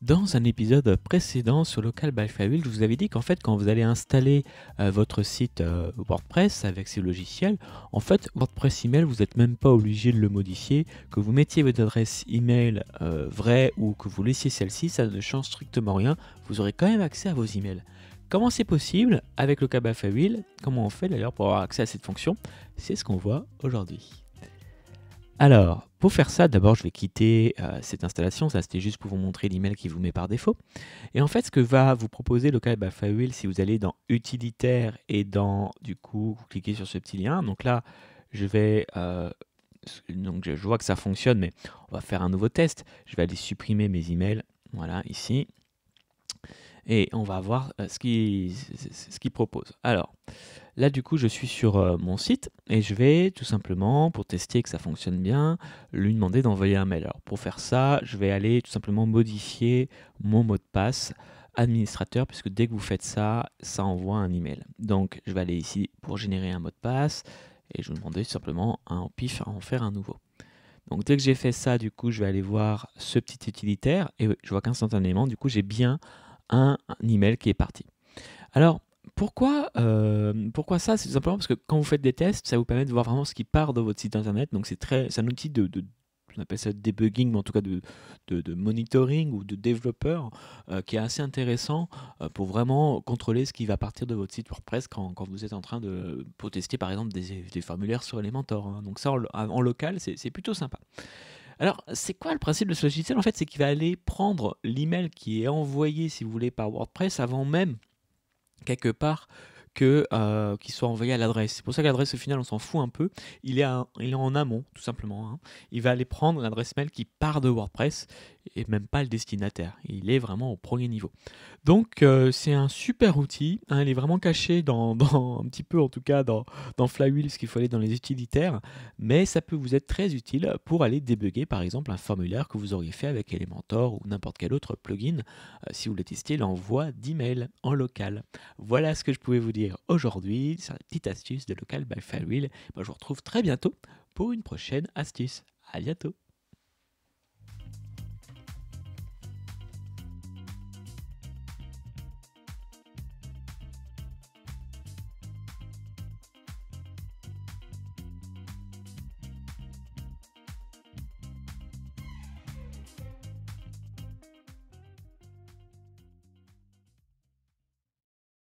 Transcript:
Dans un épisode précédent sur Local by Flywheel, je vous avais dit qu'en fait, quand vous allez installer votre site WordPress avec ces logiciels, en fait, WordPress email, vous n'êtes même pas obligé de le modifier. Que vous mettiez votre adresse email vraie ou que vous laissiez celle-ci, ça ne change strictement rien. Vous aurez quand même accès à vos emails. Comment c'est possible avec Local by Flywheel? Comment on fait d'ailleurs pour avoir accès à cette fonction? C'est ce qu'on voit aujourd'hui. Alors, pour faire ça, d'abord, je vais quitter cette installation. Ça, c'était juste pour vous montrer l'email qui vous met par défaut. Et en fait, ce que va vous proposer Local by Flywheel, si vous allez dans Utilitaire et dans, du coup, vous cliquez sur ce petit lien. Donc là, je vais, donc je vois que ça fonctionne, mais on va faire un nouveau test. Je vais aller supprimer mes emails. Voilà, ici. Et on va voir ce qu'il propose. Alors, là, du coup, je suis sur mon site et je vais tout simplement, pour tester que ça fonctionne bien, lui demander d'envoyer un mail. Alors, pour faire ça, je vais aller tout simplement modifier mon mot de passe administrateur, puisque dès que vous faites ça, ça envoie un email. Donc, je vais aller ici pour générer un mot de passe et je vais demander tout simplement au pif à en faire un nouveau. Donc, dès que j'ai fait ça, du coup, je vais aller voir ce petit utilitaire et je vois qu'instantanément, du coup, j'ai bien un email qui est parti. Alors, pourquoi ça? C'est tout simplement parce que quand vous faites des tests, ça vous permet de voir vraiment ce qui part de votre site internet. Donc c'est un outil on appelle ça de debugging, mais en tout cas de monitoring ou de développeur qui est assez intéressant pour vraiment contrôler ce qui va partir de votre site WordPress quand vous êtes en train pour tester par exemple des formulaires sur Elementor, hein. Donc ça en local, c'est plutôt sympa. Alors, c'est quoi le principe de ce logiciel? En fait, c'est qu'il va aller prendre l'email qui est envoyé, si vous voulez, par WordPress avant même quelque part qu'il soit envoyé à l'adresse. C'est pour ça que l'adresse au final on s'en fout un peu. Il est en amont tout simplement, hein. Il va aller prendre l'adresse mail qui part de WordPress et même pas le destinataire. Il est vraiment au premier niveau. Donc c'est un super outil, hein. Il est vraiment caché un petit peu en tout cas dans Flywheel, parce qu'il faut aller dans les utilitaires, mais ça peut vous être très utile pour aller débugger par exemple un formulaire que vous auriez fait avec Elementor ou n'importe quel autre plugin si vous voulez tester l'envoi d'email en local. Voilà ce que je pouvais vous dire aujourd'hui sur la petite astuce de Local by Flywheel. Moi, je vous retrouve très bientôt pour une prochaine astuce. À bientôt.